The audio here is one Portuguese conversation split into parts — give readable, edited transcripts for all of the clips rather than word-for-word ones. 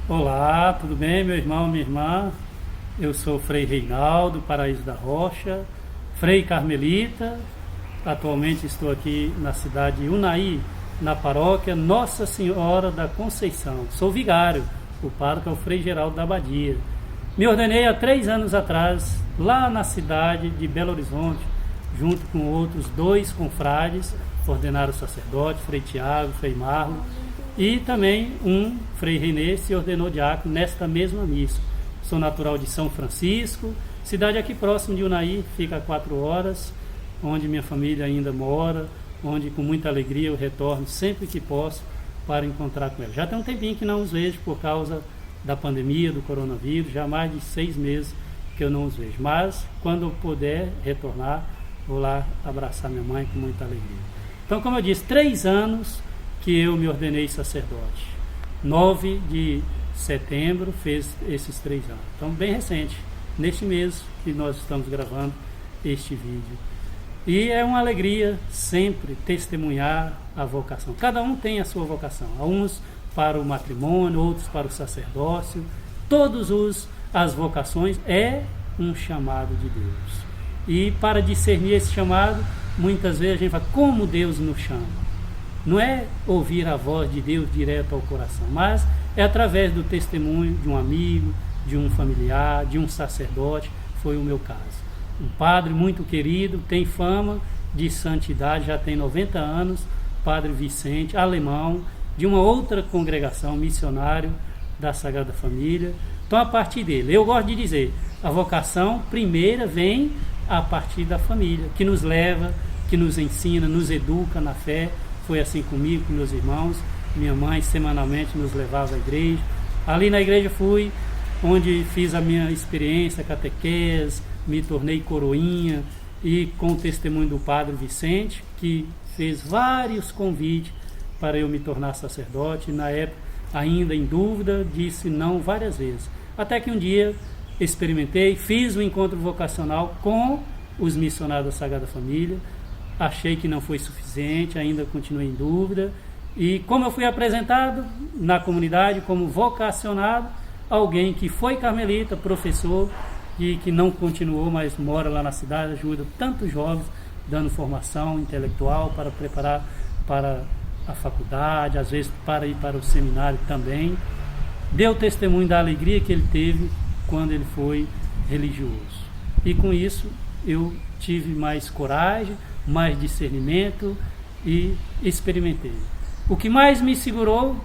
Olá, tudo bem, meu irmão, minha irmã? Eu sou o Frei Reinaldo, Paraíso da Rocha, Frei Carmelita. Atualmente estou aqui na cidade de Unai, na paróquia Nossa Senhora da Conceição. Sou vigário, o pároco é o Frei Geraldo da Abadia. Me ordenei há 3 anos atrás, lá na cidade de Belo Horizonte, junto com outros 2 confrades, ordenaram sacerdote, Frei Tiago, Frei Marlon, e também um Frei Renê se ordenou diácono nesta mesma missa. Sou natural de São Francisco, cidade aqui próximo de Unai, fica a 4 horas, onde minha família ainda mora, onde com muita alegria eu retorno sempre que posso para encontrar com ela. Já tem um tempinho que não os vejo por causa da pandemia, do coronavírus, já há mais de 6 meses que eu não os vejo. Mas quando eu puder retornar, vou lá abraçar minha mãe com muita alegria. Então, como eu disse, 3 anos que eu me ordenei sacerdote. 9 de setembro fez esses 3 anos. Então, bem recente, neste mês que nós estamos gravando este vídeo. E é uma alegria sempre testemunhar a vocação. Cada um tem a sua vocação. Uns para o matrimônio, outros para o sacerdócio. As vocações é um chamado de Deus. E para discernir esse chamado, muitas vezes a gente fala, como Deus nos chama? Não é ouvir a voz de Deus direto ao coração, mas é através do testemunho de um amigo, de um familiar, de um sacerdote. Foi o meu caso. Um padre muito querido, tem fama de santidade, já tem 90 anos, Padre Vicente, alemão, de uma outra congregação, missionário da Sagrada Família. Então, a partir dele, eu gosto de dizer, a vocação primeira vem a partir da família, que nos leva, que nos ensina, nos educa na fé. Foi assim comigo, com meus irmãos. Minha mãe semanalmente nos levava à igreja. Ali na igreja fui onde fiz a minha experiência, catequese, me tornei coroinha, e com o testemunho do Padre Vicente, que fez vários convites para eu me tornar sacerdote. Na época, ainda em dúvida, disse não várias vezes. Até que um dia experimentei, fiz o encontro vocacional com os missionários da Sagrada Família. Achei que não foi suficiente, ainda continuei em dúvida. E como eu fui apresentado na comunidade como vocacionado, alguém que foi carmelita, professor, e que não continuou, mas mora lá na cidade, ajuda tantos jovens, dando formação intelectual para preparar para a faculdade, às vezes para ir para o seminário também. Deu testemunho da alegria que ele teve quando ele foi religioso. E com isso eu tive mais coragem, mais discernimento e experimentei. O que mais me segurou,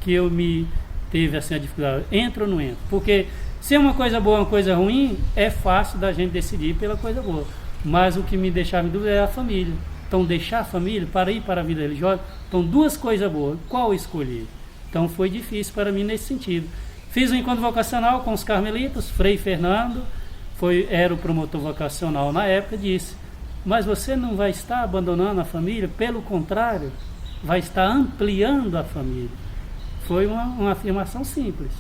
que eu me teve assim a dificuldade, entro ou não entro? Porque se é uma coisa boa, uma coisa ruim, é fácil da gente decidir pela coisa boa. Mas o que me deixava em dúvida é a família. Então, deixar a família para ir para a vida religiosa, então 2 coisas boas, qual escolher? Então, foi difícil para mim nesse sentido. Fiz um encontro vocacional com os carmelitas, Frei Fernando, era o promotor vocacional na época, disse, mas você não vai estar abandonando a família, pelo contrário, vai estar ampliando a família. Foi uma afirmação simples,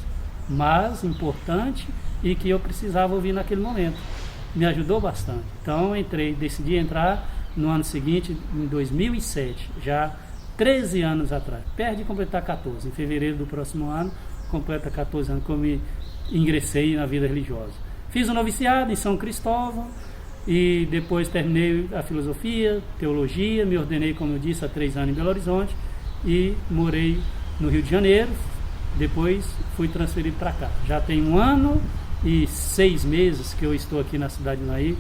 mas importante, e que eu precisava ouvir naquele momento. Me ajudou bastante. Então decidi entrar no ano seguinte, em 2007, já 13 anos atrás, perto de completar 14, em fevereiro do próximo ano, completa 14 anos que eu me ingressei na vida religiosa. Fiz o noviciado em São Cristóvão, e depois terminei a filosofia, teologia, me ordenei, como eu disse, há 3 anos em Belo Horizonte, e morei no Rio de Janeiro. Depois fui transferido para cá. Já tem 1 ano e 6 meses que eu estou aqui na cidade de Unai,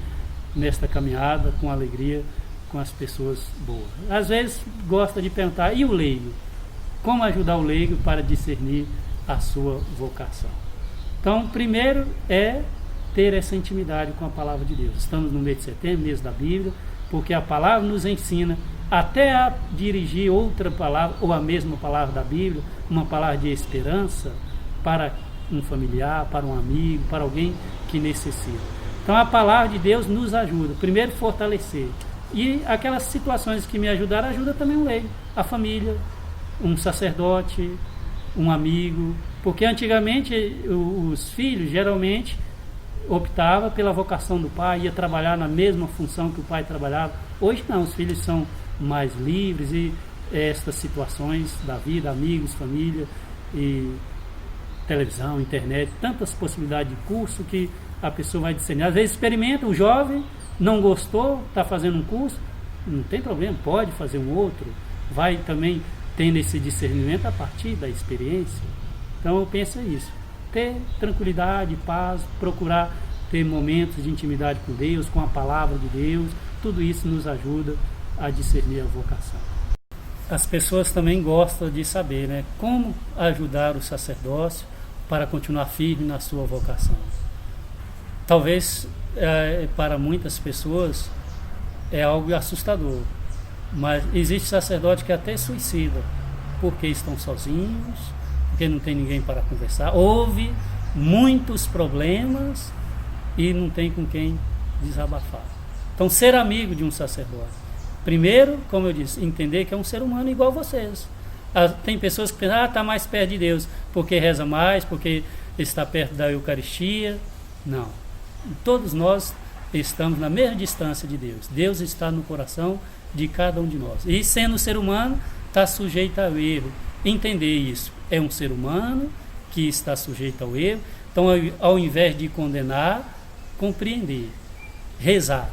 nesta caminhada, com alegria, com as pessoas boas. Às vezes gosta de perguntar, e o leigo? Como ajudar o leigo para discernir a sua vocação? Então, primeiro é ter essa intimidade com a palavra de Deus. Estamos no mês de setembro, mês da Bíblia, porque a palavra nos ensina até a dirigir outra palavra, ou a mesma palavra da Bíblia, uma palavra de esperança para um familiar, para um amigo, para alguém que necessita. Então a palavra de Deus nos ajuda, primeiro fortalecer, e aquelas situações que me ajudaram, ajuda também o leigo, a família, um sacerdote, um amigo, porque antigamente os filhos, geralmente, optava pela vocação do pai, ia trabalhar na mesma função que o pai trabalhava. Hoje não, os filhos são mais livres e estas situações da vida, amigos, família e televisão, internet, tantas possibilidades de curso que a pessoa vai discernir. Às vezes experimenta, o jovem não gostou, está fazendo um curso, não tem problema, pode fazer um outro, vai também tendo esse discernimento a partir da experiência. Então eu penso isso, ter tranquilidade, paz, procurar ter momentos de intimidade com Deus, com a palavra de Deus, tudo isso nos ajuda a discernir a vocação. As pessoas também gostam de saber, né, como ajudar o sacerdócio para continuar firme na sua vocação. Talvez para muitas pessoas é algo assustador, mas existe sacerdote que até suicida, porque estão sozinhos, porque não tem ninguém para conversar, houve muitos problemas e não tem com quem desabafar. Então, ser amigo de um sacerdote, primeiro, como eu disse, entender que é um ser humano igual a vocês. Tem pessoas que pensam, está mais perto de Deus, porque reza mais, porque está perto da Eucaristia. Não. Todos nós estamos na mesma distância de Deus. Deus está no coração de cada um de nós. E sendo ser humano, está sujeito ao erro. Entender isso. É um ser humano que está sujeito ao erro. Então, ao invés de condenar, compreender, rezar.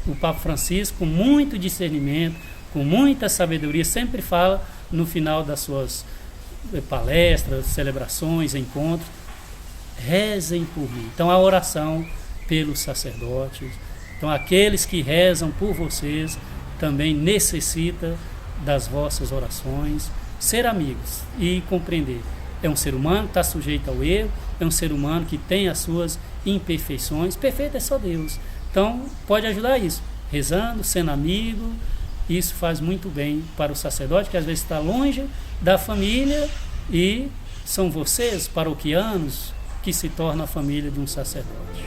O Papa Francisco, com muito discernimento, com muita sabedoria, sempre fala no final das suas palestras, celebrações, encontros, rezem por mim. Então a oração pelos sacerdotes, então aqueles que rezam por vocês também necessita das vossas orações, ser amigos e compreender. É um ser humano, está sujeito ao erro, é um ser humano que tem as suas imperfeições, perfeito é só Deus. Então, pode ajudar isso, rezando, sendo amigo, isso faz muito bem para o sacerdote, que às vezes está longe da família e são vocês, paroquianos, que se tornam a família de um sacerdote.